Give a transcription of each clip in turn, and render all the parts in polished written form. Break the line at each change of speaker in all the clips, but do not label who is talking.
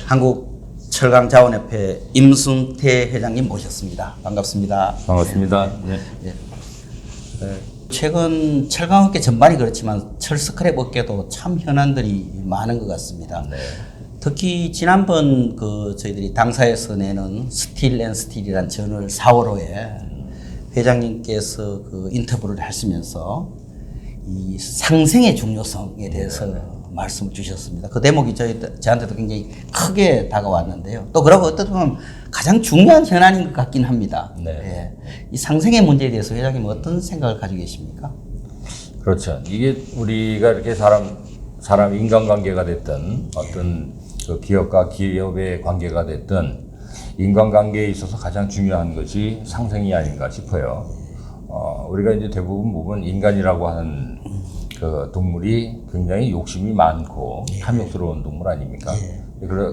한국철강자원협회 임순태 회장님 모셨습니다. 반갑습니다.
반갑습니다. 네.
예. 최근 철강업계 전반이 그렇지만 철스크랩 업계도 참 현안들이 많은 것 같습니다.
네.
특히 지난번 저희들이 당사에서 내는 스틸 앤 스틸이라는 저널 4월호에 회장님께서 인터뷰를 하시면서 이 상생의 중요성에 대해서 말씀을 주셨습니다. 그 대목이 저한테도 굉장히 크게 다가왔는데요. 또 그러고 어떻게 보면 가장 중요한 현안인 것 같긴 합니다.
네.
예. 이 상생의 문제에 대해서 회장님은 어떤 생각을 가지고 계십니까?
그렇죠. 이게 우리가 이렇게 사람 인간관계가 됐든 어떤 그 기업과 기업의 관계가 됐든 인간관계에 있어서 가장 중요한 것이 상생이 아닌가 싶어요. 우리가 이제 대부분 보면 인간이라고 하는 그 동물이 굉장히 욕심이 많고 탐욕스러운 동물 아닙니까?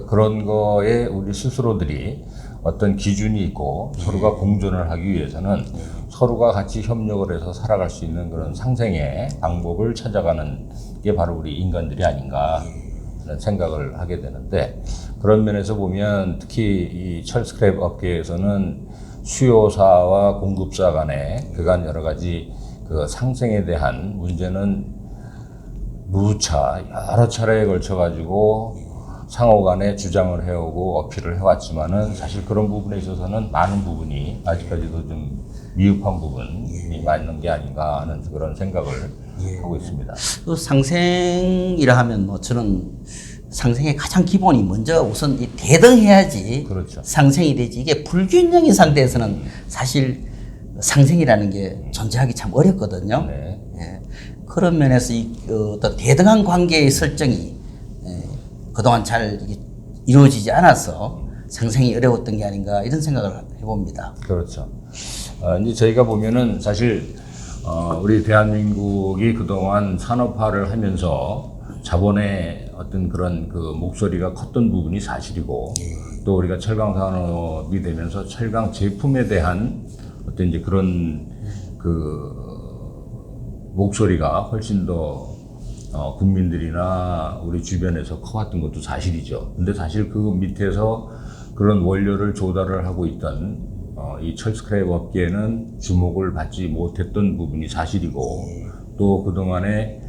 그런 거에 우리 스스로들이 어떤 기준이 있고 서로가 공존을 하기 위해서는 서로가 같이 협력을 해서 살아갈 수 있는 그런 상생의 방법을 찾아가는 게 바로 우리 인간들이 아닌가 하는 생각을 하게 되는데, 그런 면에서 보면 특히 이 철스크랩 업계에서는 수요사와 공급사 간에 그간 여러 가지 그 상생에 대한 문제는 누차 여러 차례에 걸쳐 가지고 상호 간에 주장을 해오고 어필을 해왔지만은 사실 그런 부분에 있어서는 많은 부분이 아직까지도 좀 미흡한 부분이 많은 게 아닌가 하는 그런 생각을 하고 있습니다.
그 상생이라 하면 저는 상생의 가장 기본이 먼저 우선 대등해야지.
그렇죠.
상생이 되지. 이게 불균형인 상태에서는 사실 상생이라는 게 존재하기 참 어렵거든요.
네.
예. 그런 면에서 어떤 대등한 관계의 설정이 그동안 잘 이루어지지 않아서 상생이 어려웠던 게 아닌가 이런 생각을 해봅니다.
그렇죠. 이제 저희가 보면은 사실 우리 대한민국이 그동안 산업화를 하면서 자본의 어떤 그런 그 목소리가 컸던 부분이 사실이고, 또 우리가 철강 산업이 되면서 철강 제품에 대한 어떤 이제 그런 그 목소리가 훨씬 더 국민들이나 우리 주변에서 커왔던 것도 사실이죠. 근데 사실 그 밑에서 그런 원료를 조달을 하고 있던 이 철스크랩 업계에는 주목을 받지 못했던 부분이 사실이고, 또 그동안에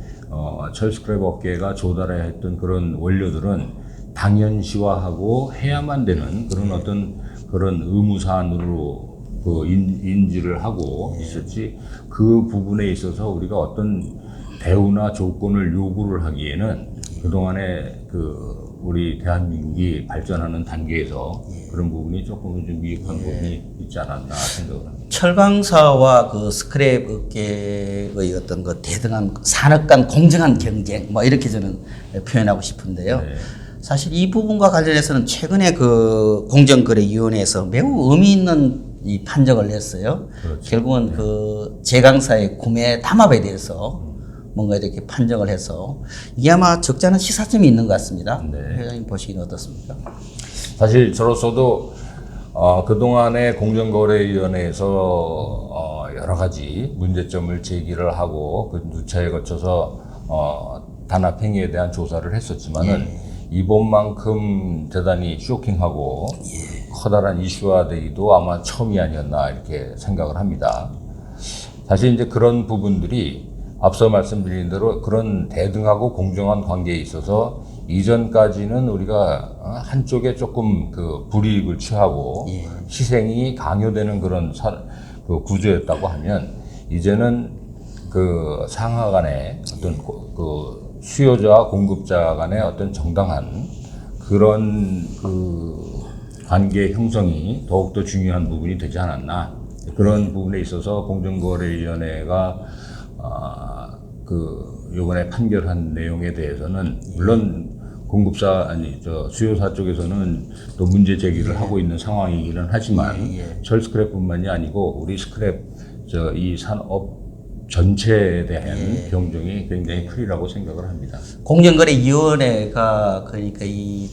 철스크랩 업계가 조달해야 했던 그런 원료들은 당연시화하고 해야만 되는 그런 어떤 그런 의무사안으로 인지를 하고 있었지, 그 부분에 있어서 우리가 어떤 대우나 조건을 요구를 하기에는 그동안에 우리 대한민국이 발전하는 단계에서 그런 부분이 조금 좀 미흡한 부분이 있지 않았나 생각을 합니다.
철강사와 스크랩 업계의 어떤 대등한 산업 간 공정한 경쟁 이렇게 저는 표현하고 싶은데요.
네.
사실 이 부분과 관련해서는 최근에 공정거래위원회에서 매우 의미 있는 이 판정을 냈어요.
그렇죠.
결국은 제강사의 구매 담합에 대해서 뭔가 이렇게 판정을 해서 이게 아마 적지 않은 시사점이 있는 것 같습니다.
네.
회장님 보시기는 어떻습니까?
사실 저로서도 그동안에 공정거래위원회에서 여러 가지 문제점을 제기를 하고 그 누차에 거쳐서 단합행위에 대한 조사를 했었지만은 이번만큼 대단히 쇼킹하고 커다란 이슈화되기도 아마 처음이 아니었나 이렇게 생각을 합니다. 사실 이제 그런 부분들이 앞서 말씀드린 대로 그런 대등하고 공정한 관계에 있어서 이전까지는 우리가 한쪽에 조금 불이익을 취하고 희생이 강요되는 그런 구조였다고 하면, 이제는 상하 간의 어떤 수요자와 공급자 간의 어떤 정당한 그런 관계 형성이 더욱더 중요한 부분이 되지 않았나. 그런 부분에 있어서 공정거래위원회가 요번에 판결한 내용에 대해서는 물론 수요사 쪽에서는 또 문제 제기를 하고 있는 상황이기는 하지만 철스크랩뿐만이 아니고 우리 스크랩 이 산업 전체에 대한 경종이 굉장히 크리라고 생각을 합니다.
공정거래위원회가 그러니까 이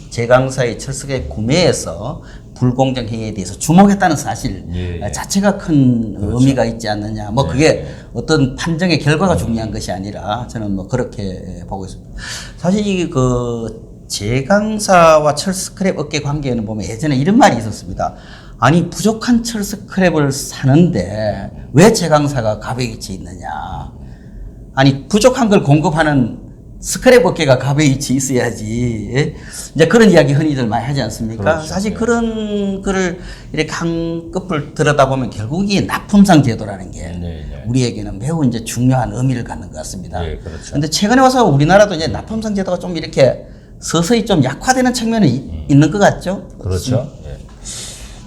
제강사의 철스크랩 구매에서 불공정 행위에 대해서 주목했다는 사실 자체가 큰 의미가 있지 않느냐. 그게 어떤 판정의 결과가 중요한 것이 아니라 저는 그렇게 보고 있습니다. 사실 이 제강사와 철 스크랩 업계 관계에는 보면 예전에 이런 말이 있었습니다. 아니 부족한 철 스크랩을 사는데 왜 제강사가 갑의 위치에 있느냐. 아니 부족한 걸 공급하는 스크랩 업계가 갑의 위치에 있어야지. 예? 이제 그런 이야기 흔히들 많이 하지 않습니까?
그렇죠.
사실
네.
그런 거를 이렇게 한꺼풀 들여다보면 결국 이게 납품상 제도라는 게
네.
우리에게는 매우 이제 중요한 의미를 갖는 것 같습니다.
네, 그렇죠.
근데 최근에 와서 우리나라도 이제 납품상 제도가 좀 이렇게 서서히 좀 약화되는 측면이 있는 것 같죠?
그렇죠. 예.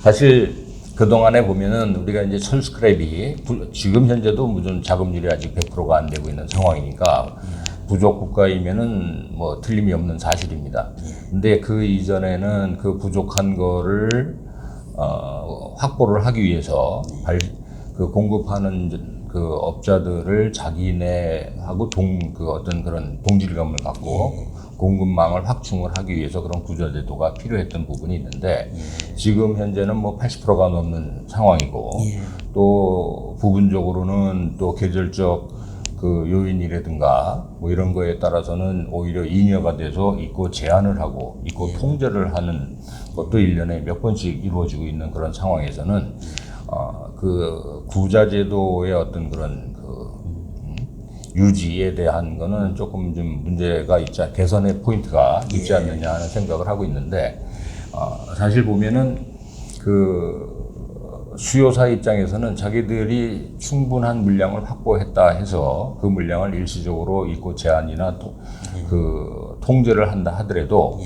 사실 그동안에 보면은 우리가 이제 철 스크랩이 지금 현재도 무슨 자금률이 아직 100%가 안 되고 있는 상황이니까 부족 국가이면은 뭐 틀림이 없는 사실입니다. 근데 그 이전에는 그 부족한 거를 확보를 하기 위해서 그 공급하는 그 업자들을 자기네하고 그 어떤 그런 동질감을 갖고 공급망을 확충을 하기 위해서 그런 구조제도가 필요했던 부분이 있는데 지금 현재는 뭐 80%가 넘는 상황이고 또 부분적으로는 또 계절적 그 요인이라든가 뭐 이런 거에 따라서는 오히려 인여가 돼서 입고 제한을 하고 입고 통제를 하는 것도 1년에 몇 번씩 이루어지고 있는 그런 상황에서는 그 구자제도의 어떤 그런 유지에 대한 거는 조금 좀 문제가 개선의 포인트가 있지 않느냐 하는 생각을 하고 있는데, 사실 보면은 그 수요사 입장에서는 자기들이 충분한 물량을 확보했다 해서 그 물량을 일시적으로 입고 제한이나 그 통제를 한다 하더라도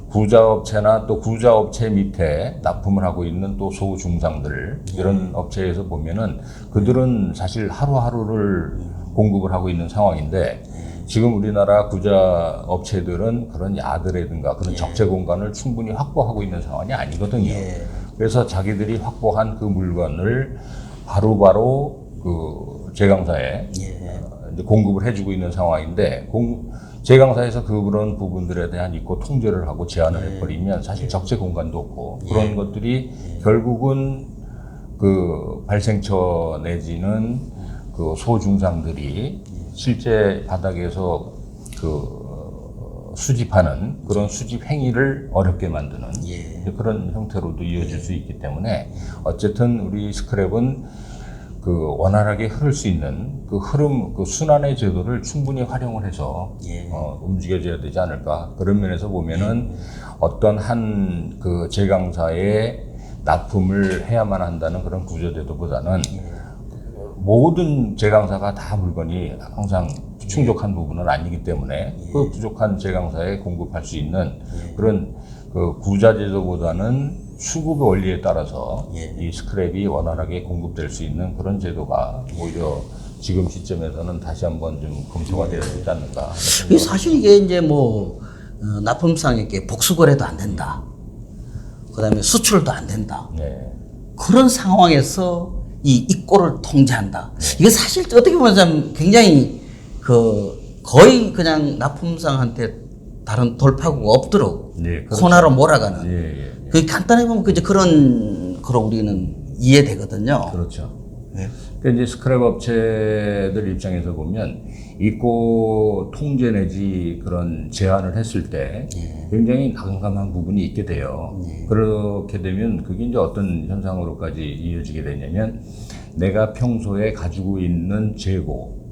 구자업체나 또 구자업체 밑에 납품을 하고 있는 또 소중상들 이런 업체에서 보면은 그들은 사실 하루하루를 공급을 하고 있는 상황인데 지금 우리나라 구자 업체들은 그런 야드라든가 그런 적재 공간을 충분히 확보하고 있는 상황이 아니거든요. 그래서 자기들이 확보한 그 물건을 바로바로 그 제강사에 이제 공급을 해주고 있는 상황인데 제강사에서 그런 부분들에 대한 입고 통제를 하고 제한을 해버리면 사실 적재 공간도 없고 그런 것들이 결국은 그 발생처 내지는 그 소중상들이 실제 바닥에서 그 수집하는 그런 수집 행위를 어렵게 만드는 그런 형태로도 이어질 수 있기 때문에 어쨌든 우리 스크랩은 그 원활하게 흐를 수 있는 그 흐름, 그 순환의 제도를 충분히 활용을 해서 움직여져야 되지 않을까. 그런 면에서 보면은 어떤 한 그 제강사의 납품을 해야만 한다는 그런 구조제도보다는 모든 제강사가 다 물건이 항상 충족한 부분은 아니기 때문에 그 부족한 제강사에 공급할 수 있는 그런 그 구자제도보다는 수급의 원리에 따라서 이 스크랩이 원활하게 공급될 수 있는 그런 제도가 오히려 지금 시점에서는 다시 한번 좀 검토가 되어야 되지 않는가.
사실 이게 이제 뭐 납품상에게 복수거래도 안 된다. 그다음에 수출도 안 된다. 그런 상황에서 이 입고를 통제한다. 이게 사실 어떻게 보면 좀 굉장히 그 거의 그냥 납품상한테 다른 돌파구가 없도록
그렇죠.
코너로 몰아가는. 그 간단히 보면 이제 그런 거로 우리는 이해되거든요.
그렇죠. 그러니까 이제 스크랩 업체들 입장에서 보면 입고 통제 내지 그런 제한을 했을 때 굉장히 난감한 부분이 있게 돼요. 그렇게 되면 그게 이제 어떤 현상으로까지 이어지게 되냐면 내가 평소에 가지고 있는 재고,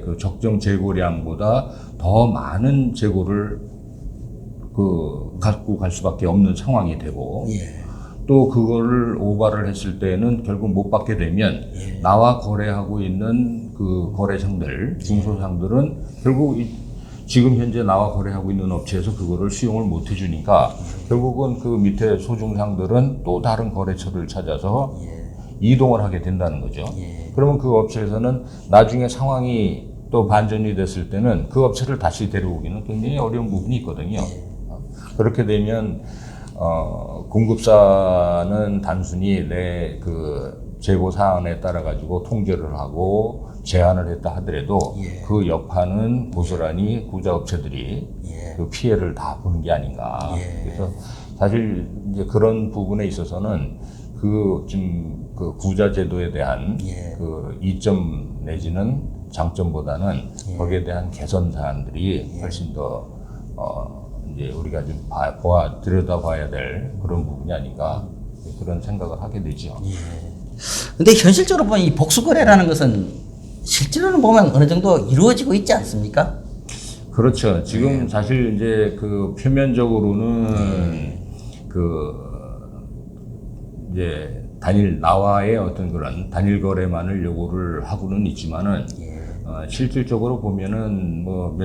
그 적정 재고량보다 더 많은 재고를 갖고 갈 수밖에 없는 상황이 되고 또 그거를 오바를 했을 때는 결국 못 받게 되면 나와 거래하고 있는 그 거래상들, 중소상들은 결국 지금 현재 나와 거래하고 있는 업체에서 그거를 수용을 못 해주니까 결국은 그 밑에 소중상들은 또 다른 거래처를 찾아서 이동을 하게 된다는 거죠. 그러면 그 업체에서는 나중에 상황이 또 반전이 됐을 때는 그 업체를 다시 데려오기는 굉장히 어려운 부분이 있거든요. 그렇게 되면 공급사는 단순히 내 그 재고 사안에 따라 가지고 통제를 하고 제한을 했다 하더라도 그 여파는 고스란히 구자업체들이 그 피해를 다 보는 게 아닌가. 그래서 사실 이제 그런 부분에 있어서는 지금 그 구자 제도에 대한 그 이점 내지는 장점보다는 거기에 대한 개선 사안들이 훨씬 더 이제 우리가 좀 들여다봐야 될 그런 부분이 아닌가 그런 생각을 하게 되죠.
근데 현실적으로 보면 이 복수거래라는 것은 실제로는 보면 어느 정도 이루어지고 있지 않습니까?
그렇죠. 지금 사실 이제 그 표면적으로는 그 이제 나와의 어떤 그런 단일 거래만을 요구를 하고는 있지만은 실질적으로 보면은 뭐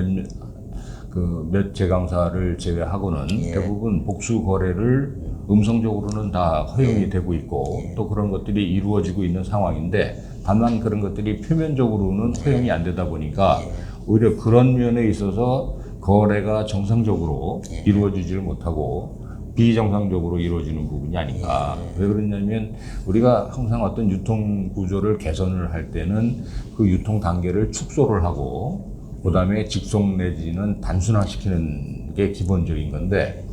몇 제강사를 제외하고는 대부분 복수 거래를 음성적으로는 다 허용이 되고 있고 또 그런 것들이 이루어지고 있는 상황인데 다만 그런 것들이 표면적으로는 허용이 안 되다 보니까 오히려 그런 면에 있어서 거래가 정상적으로 이루어지지를 못하고 비정상적으로 이루어지는 부분이 아닌가. 왜 그러냐면 우리가 항상 어떤 유통 구조를 개선을 할 때는 그 유통 단계를 축소를 하고 그다음에 직송 내지는 단순화시키는 게 기본적인 건데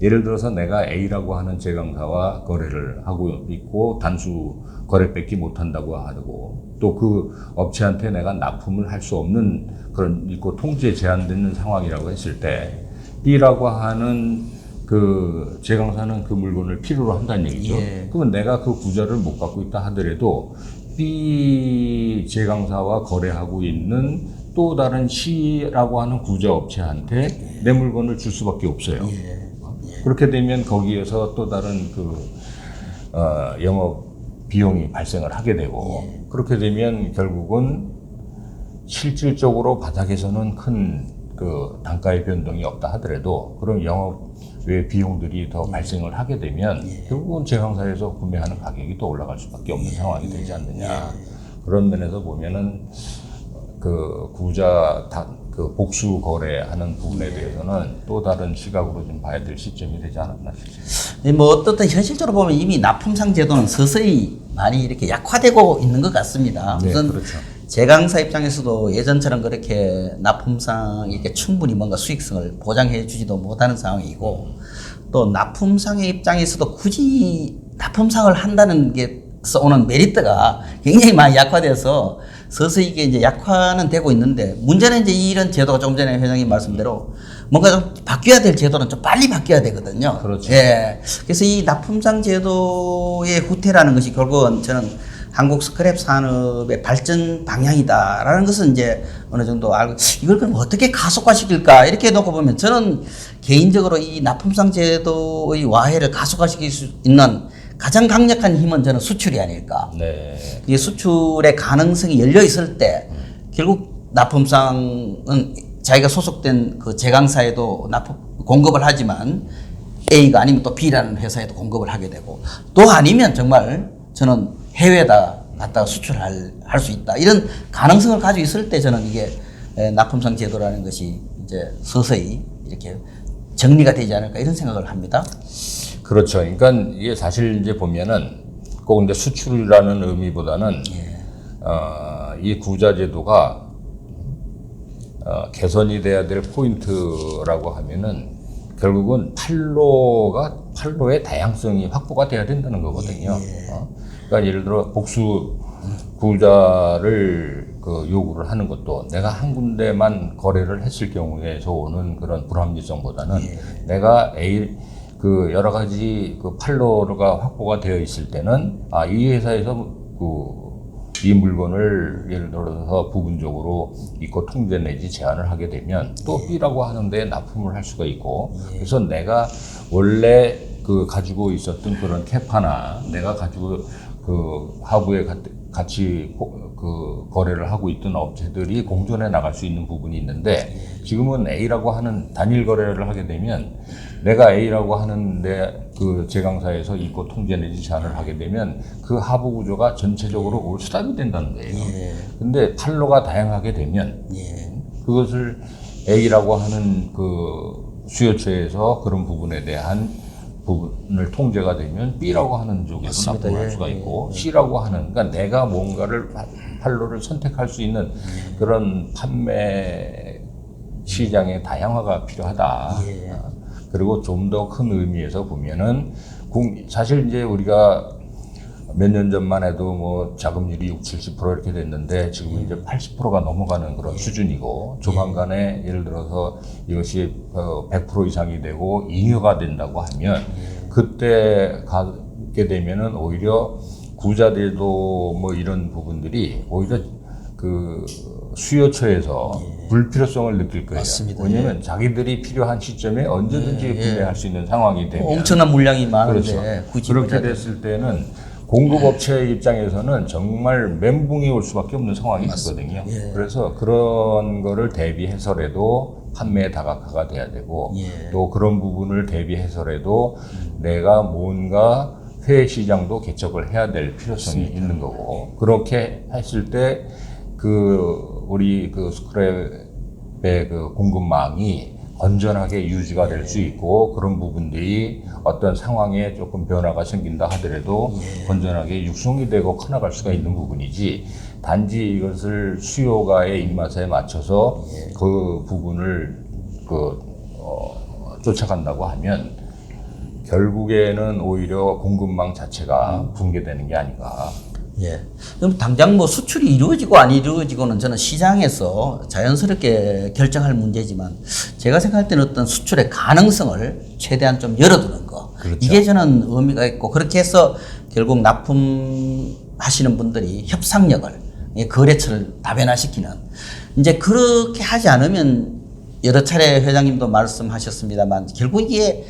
예를 들어서 내가 A라고 하는 제강사와 거래를 하고 있고 단수 거래밖에 못한다고 하고 또 그 업체한테 내가 납품을 할 수 없는 그런 있고 통제 제한되는 상황이라고 했을 때 B라고 하는 그 제강사는 그 물건을 필요로 한다는 얘기죠. 그러면 내가 그 구자를 못 갖고 있다 하더라도 B 제강사와 거래하고 있는 또 다른 C라고 하는 구자 업체한테 내 물건을 줄 수밖에 없어요. 그렇게 되면 거기에서 또 다른 영업 비용이 발생을 하게 되고 그렇게 되면 결국은 실질적으로 바닥에서는 큰 그 단가의 변동이 없다 하더라도 그런 영업 외 비용들이 더 발생을 하게 되면 결국은 제강사에서 구매하는 가격이 또 올라갈 수밖에 없는 상황이 되지 않느냐. 그런 면에서 보면은 그 그 복수 거래하는 부분에 대해서는 또 다른 시각으로 좀 봐야 될 시점이 되지 않았나 싶습니다.
뭐 어떻든 현실적으로 보면 이미 납품상 제도는 서서히 많이 이렇게 약화되고 있는 것 같습니다.
네,
우선
그렇죠.
제강사 입장에서도 예전처럼 그렇게 납품상 이렇게 충분히 뭔가 수익성을 보장해 주지도 못하는 상황이고 또 납품상의 입장에서도 굳이 납품상을 한다는 게서 오는 메리트가 굉장히 많이 약화돼서 서서히 이게 이제 약화는 되고 있는데 문제는 이제 이런 제도가 조금 전에 회장님 말씀대로 뭔가 좀 바뀌어야 될 제도는 좀 빨리 바뀌어야 되거든요.
그렇죠.
예. 그래서 이 납품상 제도의 후퇴라는 것이 결국은 저는 한국 스크랩 산업의 발전 방향이다라는 것은 이제 어느 정도 알고 이걸 그럼 어떻게 가속화시킬까 이렇게 놓고 보면 저는 개인적으로 이 납품상 제도의 와해를 가속화시킬 수 있는 가장 강력한 힘은 저는 수출이 아닐까.
네.
이 수출의 가능성이 열려 있을 때 결국 납품상은 자기가 소속된 그 제강사에도 공급을 하지만 A가 아니면 또 B라는 회사에도 공급을 하게 되고 또 아니면 정말 저는 해외에다 갖다가 수출할 수 있다. 이런 가능성을 가지고 있을 때 저는 이게 납품상 제도라는 것이 이제 서서히 이렇게 정리가 되지 않을까 이런 생각을 합니다.
그렇죠. 그러니까 이게 사실 이제 보면은 꼭 이제 수출이라는 의미보다는 이 구자 제도가 개선이 돼야 될 포인트라고 하면은 결국은 판로의 다양성이 확보가 돼야 된다는 거거든요. 그러니까 예를 들어 복수 구자를 요구를 하는 것도 내가 한 군데만 거래를 했을 경우에서 오는 그런 불합리성보다는 내가 여러 가지 판로가 확보가 되어 있을 때는 이 회사에서 이 물건을 예를 들어서 부분적으로 입고 통제 내지 제한을 하게 되면 또 B라고 하는데 납품을 할 수가 있고 그래서 내가 원래 가지고 있었던 그런 캐파나 내가 가지고 하부에 같이 거래를 하고 있던 업체들이 공존해 나갈 수 있는 부분이 있는데 지금은 A라고 하는 단일 거래를 하게 되면 내가 A라고 하는데 그 제강사에서 입고 통제 내지 제한을 하게 되면 그 하부 구조가 전체적으로 올스탑이 된다는 거예요. 근데 판로가 다양하게 되면 그것을 A라고 하는 그 수요처에서 그런 부분에 대한 부분을 통제가 되면 B라고 하는 쪽에서 납품할 수가 있고 C라고 하는 그러니까 내가 뭔가를 판로를 선택할 수 있는 그런 판매 시장의 다양화가 필요하다. 그리고 좀 더 큰 의미에서 보면은 사실 이제 우리가 몇 년 전만 해도 뭐 자금률이 60, 70% 이렇게 됐는데 지금은 이제 80%가 넘어가는 그런 수준이고 조만간에 예를 들어서 이것이 100% 이상이 되고 잉여가 된다고 하면 그때 가게 되면은 오히려 구자들도 뭐 이런 부분들이 오히려 그 수요처에서 불필요성을 느낄 거예요.
맞습니다.
왜냐하면 자기들이 필요한 시점에 언제든지 구매할 수 있는 상황이 되면
엄청난 물량이 많은데
그렇죠.
굳이
그렇게 됐을 때는 공급업체 입장에서는 정말 멘붕이 올 수밖에 없는 상황이 있거든요. 그래서 그런 거를 대비해서라도 판매에 다각화가 돼야 되고 또 그런 부분을 대비해서라도 내가 뭔가 해외 시장도 개척을 해야 될 필요성이 있는 거고 그렇게 했을 때 그 우리 그 스크랩의 그 공급망이 건전하게 유지가 될 수 있고 그런 부분들이 어떤 상황에 조금 변화가 생긴다 하더라도 건전하게 육성이 되고 커나갈 수가 있는 부분이지 단지 이것을 수요가의 입맛에 맞춰서 그 부분을 쫓아간다고 하면 결국에는 오히려 공급망 자체가 붕괴되는 게 아닌가.
예. 그럼 당장 뭐 수출이 이루어지고 안 이루어지고는 저는 시장에서 자연스럽게 결정할 문제지만 제가 생각할 때는 어떤 수출의 가능성을 최대한 좀 열어두는 거.
그렇죠.
이게 저는 의미가 있고 그렇게 해서 결국 납품하시는 분들이 협상력을 거래처를 다변화시키는 이제 그렇게 하지 않으면 여러 차례 회장님도 말씀하셨습니다만 결국 이게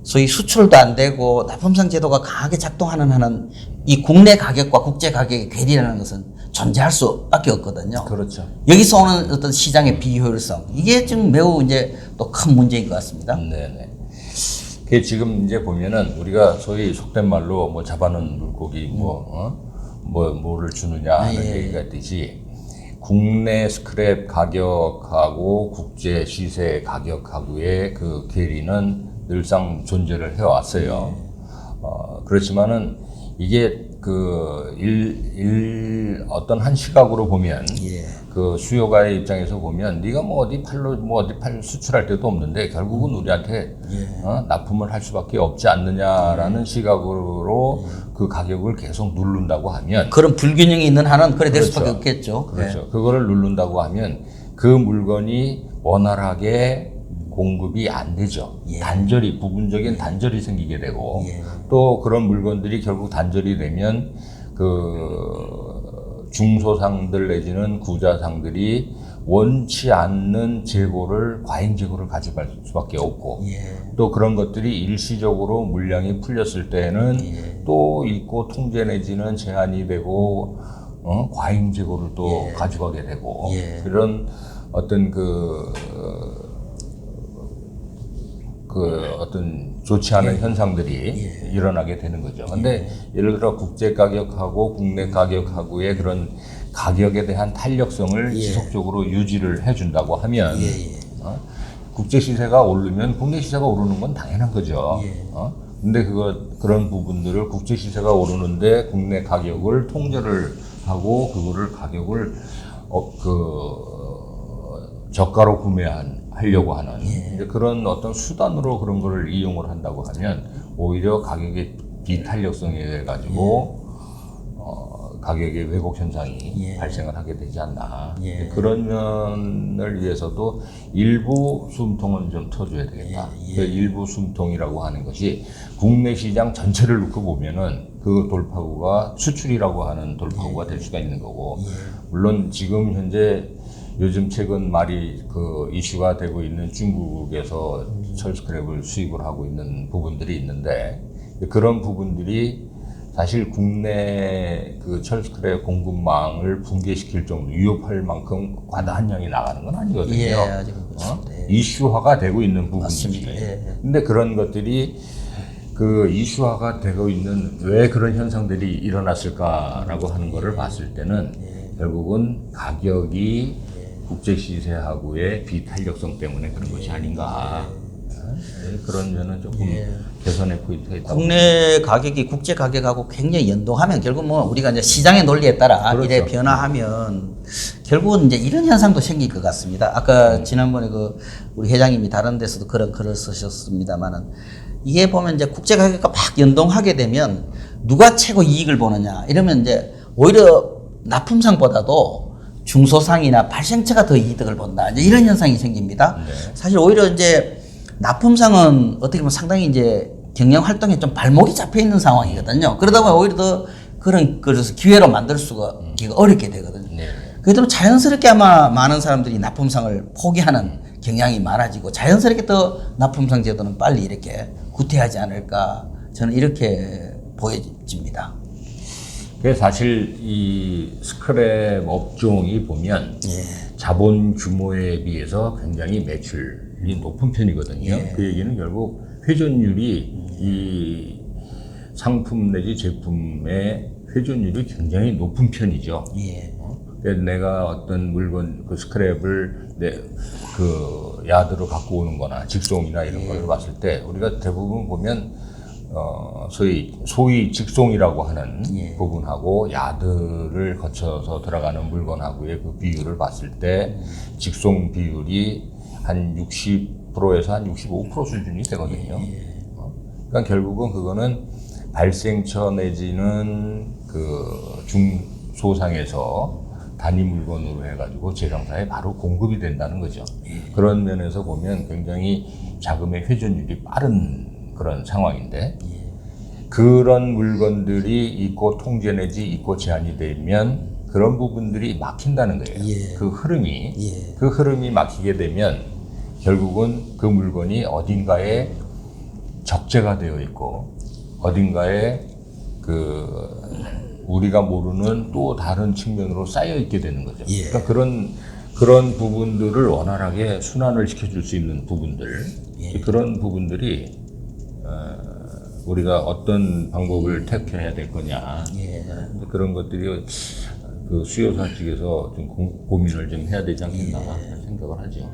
소위 수출도 안 되고 납품상 제도가 강하게 작동하는 한은 이 국내 가격과 국제 가격의 괴리라는 것은 존재할 수밖에 없거든요.
그렇죠.
여기서 오는 어떤 시장의 비효율성 이게 지금 매우 이제 또 큰 문제인 것 같습니다.
네네. 그 지금 이제 보면은 우리가 소위 속된 말로 뭐 잡아놓은 물고기 뭐를 주느냐 하는 얘기가 있듯이 국내 스크랩 가격하고 국제 시세 가격하고의 그 괴리는 늘상 존재를 해왔어요. 그렇지만은 이게 어떤 한 시각으로 보면 그 수요가의 입장에서 보면 네가 뭐 어디 팔 수출할 데도 없는데 결국은 우리한테 납품을 할 수밖에 없지 않느냐라는 시각으로 그 가격을 계속 누른다고 하면
그런 불균형이 있는 한은 그래 될
그렇죠.
수밖에 없겠죠.
그렇죠. 그거를 누른다고 하면 그 물건이 원활하게 공급이 안 되죠. 단절이, 부분적인 단절이 생기게 되고 또 그런 물건들이 결국 단절이 되면 그 중소상들 내지는 구자상들이 원치 않는 재고를 과잉 재고를 가져갈 수밖에 없고 또 그런 것들이 일시적으로 물량이 풀렸을 때는 또 있고 통제 내지는 제한이 되고 과잉 재고를 또 가져가게 되고 그런 어떤 어떤 좋지 않은 현상들이 일어나게 되는 거죠. 근데 예를 들어 국제 가격하고 국내 가격하고의 그런 가격에 대한 탄력성을 지속적으로 유지를 해준다고 하면 국제 시세가 오르면 국내 시세가 오르는 건 당연한 거죠. 근데 그런 부분들을 국제 시세가 오르는데 국내 가격을 통제를 하고 그거를 가격을 저가로 하려고 하는 이제 그런 어떤 수단으로 그런 거를 이용을 한다고 하면 오히려 가격의 비탄력성에 의해 가지고 가격의 왜곡 현상이 발생을 하게 되지 않나. 그런 면을 위해서도 일부 숨통은 좀 터줘야 되겠다. 그 일부 숨통이라고 하는 것이 국내 시장 전체를 놓고 보면은 그 돌파구가 수출이라고 하는 돌파구가 될 수가 있는 거고 물론 지금 현재 요즘 최근 말이 이슈가 되고 있는 중국에서 철 스크랩을 수입을 하고 있는 부분들이 있는데 그런 부분들이 사실 국내 철 스크랩 공급망을 붕괴시킬 정도 위협할 만큼 과다한 양이 나가는 건 아니거든요. 이슈화가 되고 있는 부분이지. 근데 그런 것들이 이슈화가 되고 있는 왜 그런 현상들이 일어났을까라고 하는 거를 봤을 때는 결국은 가격이 국제 시세하고의 비탄력성 때문에 그런 것이 아닌가. 그런 면은 조금 개선의 포인트가 있다.
국내 가격이 국제 가격하고 굉장히 연동하면 결국 뭐 우리가 이제 시장의 논리에 따라
그렇죠.
이래 변화하면 결국은 이제 이런 현상도 생길 것 같습니다. 아까 지난번에 우리 회장님이 다른 데서도 그런 글을 쓰셨습니다만은 이게 보면 이제 국제 가격과 막 연동하게 되면 누가 최고 이익을 보느냐 이러면 이제 오히려 납품상보다도 중소상이나 발생처가 더 이득을 본다. 이제 이런 현상이 생깁니다.
네.
사실 오히려 이제 납품상은 어떻게 보면 상당히 이제 경영 활동에 좀 발목이 잡혀 있는 상황이거든요. 그러다 보면 오히려 더 그래서 기회로 만들 수가 어렵게 되거든요.
네.
그렇기 때문에 자연스럽게 아마 많은 사람들이 납품상을 포기하는 경향이 많아지고 자연스럽게 더 납품상 제도는 빨리 이렇게 구태하지 않을까 저는 이렇게 보여집니다.
사실 이 스크랩 업종이 보면 자본 규모에 비해서 굉장히 매출이 높은 편이거든요.
예.
그 얘기는 결국 회전율이 이 상품 내지 제품의 회전율이 굉장히 높은 편이죠.
예.
그래서 내가 어떤 물건 그 스크랩을 그 야드로 갖고 오는 거나 직송이나 이런 걸 봤을 때 우리가 대부분 보면 소위 직송이라고 하는 부분하고 야드를 거쳐서 들어가는 물건하고의 그 비율을 봤을 때 직송 비율이 한 60%에서 한 65% 수준이 되거든요. 그러니까 결국은 그거는 발생처 내지는 그 중소상에서 단위 물건으로 해가지고 제정사에 바로 공급이 된다는 거죠. 그런 면에서 보면 굉장히 자금의 회전율이 빠른 그런 상황인데 그런 물건들이 있고 통제 내지 있고 제한이 되면 그런 부분들이 막힌다는 거예요. 그 흐름이 막히게 되면 결국은 그 물건이 어딘가에 적재가 되어 있고 어딘가에 우리가 모르는 또 다른 측면으로 쌓여 있게 되는 거죠. 그러니까 그런 부분들을 원활하게 순환을 시켜줄 수 있는 부분들, 그런 부분들이 우리가 어떤 방법을 택해야 될 거냐, 그런 것들이 그 수요사 측에서 좀 고민을 좀 해야 되지 않겠나 생각을 하죠.